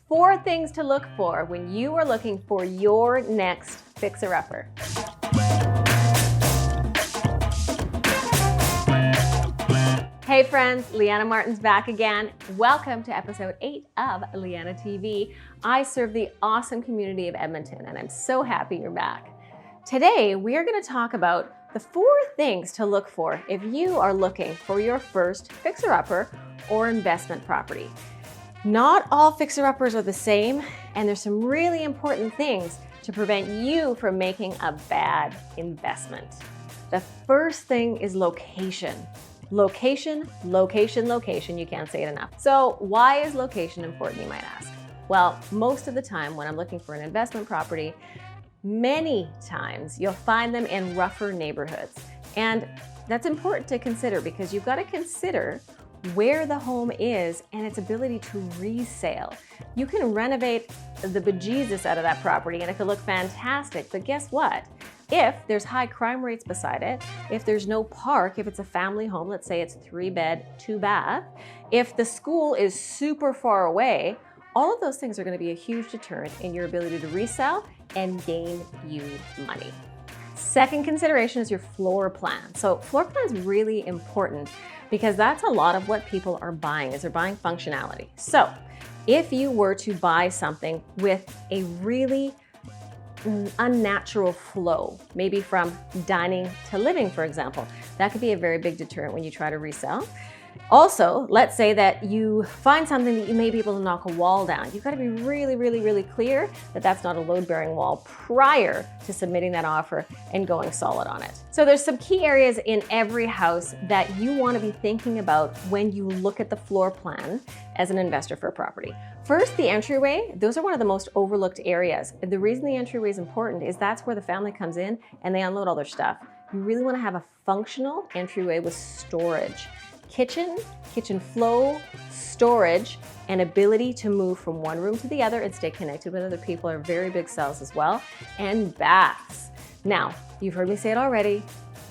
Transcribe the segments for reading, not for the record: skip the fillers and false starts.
4 things to look for when you are looking for your next fixer-upper. Hey friends, Leanna Martin's back again. Welcome to episode 8 of Leanna-TV. I serve the awesome community of Edmonton, and I'm so happy you're back. Today, we are going to talk about the 4 things to look for if you are looking for your first fixer-upper or investment property. Not all fixer-uppers are the same, and there's some really important things to prevent you from making a bad investment. The first thing is location. Location, location, location. You can't say it enough. So why is location important, you might ask? Well, most of the time when I'm looking for an investment property, many times you'll find them in rougher neighborhoods. And that's important to consider because you've got to consider where the home is and its ability to resale. You can renovate the bejesus out of that property and it could look fantastic, but guess what? If there's high crime rates beside it, if there's no park, if it's a family home, let's say it's 3-bed, 2-bath, if the school is super far away, all of those things are going to be a huge deterrent in your ability to resell and gain you money. Second consideration is your floor plan. So floor plan is really important because that's a lot of what people are buying, is they're buying functionality. So if you were to buy something with a really unnatural flow, maybe from dining to living, for example, that could be a very big deterrent when you try to resell. Also, let's say that you find something that you may be able to knock a wall down. You've got to be really, really, really clear that that's not a load-bearing wall prior to submitting that offer and going solid on it. So there's some key areas in every house that you want to be thinking about when you look at the floor plan as an investor for a property. First, the entryway. Those are one of the most overlooked areas. The reason the entryway is important is that's where the family comes in and they unload all their stuff. You really want to have a functional entryway with storage. Kitchen flow, storage, and ability to move from one room to the other and stay connected with other people are very big sells as well. And baths. Now, you've heard me say it already,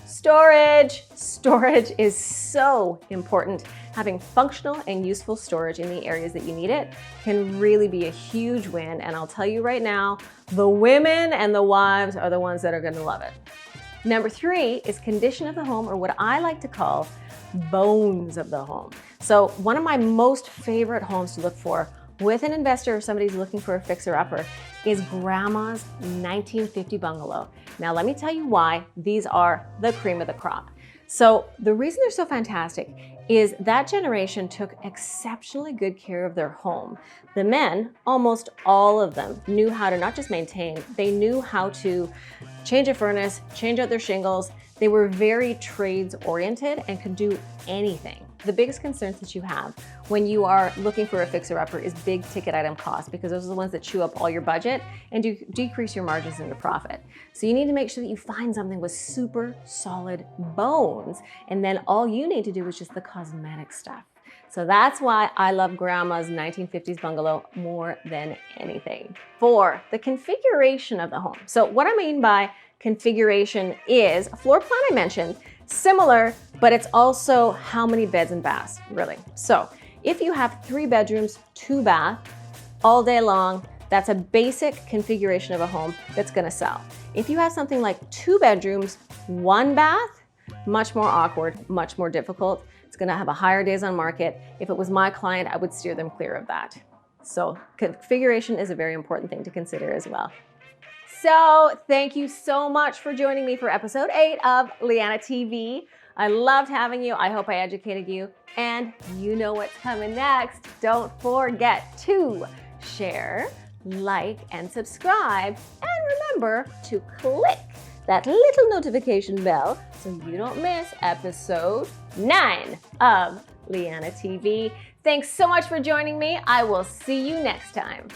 storage. Storage is so important. Having functional and useful storage in the areas that you need it can really be a huge win. And I'll tell you right now, the women and the wives are the ones that are going to love it. Number 3 is condition of the home, or what I like to call bones of the home. So one of my most favorite homes to look for with an investor or somebody who's looking for a fixer-upper is Grandma's 1950 bungalow. Now let me tell you why these are the cream of the crop. So the reason they're so fantastic is that generation took exceptionally good care of their home. The men, almost all of them, knew how to not just maintain, they knew how to change a furnace, change out their shingles. They were very trades oriented and could do anything. The biggest concerns that you have when you are looking for a fixer-upper is big ticket item costs, because those are the ones that chew up all your budget and do decrease your margins and your profit. So you need to make sure that you find something with super solid bones, and then all you need to do is just the cosmetic stuff. So that's why I love Grandma's 1950s bungalow more than anything. 4, the configuration of the home. So what I mean by configuration is a floor plan I mentioned, similar, but it's also how many beds and baths, really. So if you have 3 bedrooms, 2 bath, all day long, that's a basic configuration of a home that's gonna sell. If you have something like 2 bedrooms, 1 bath, much more awkward, much more difficult. It's gonna have a higher days on market. If it was my client, I would steer them clear of that. So configuration is a very important thing to consider as well. So thank you so much for joining me for episode 8 of Leanna-TV. I loved having you. I hope I educated you. And you know what's coming next. Don't forget to share, like, and subscribe. And remember to click that little notification bell so you don't miss episode 9 of Leanna-TV. Thanks so much for joining me. I will see you next time.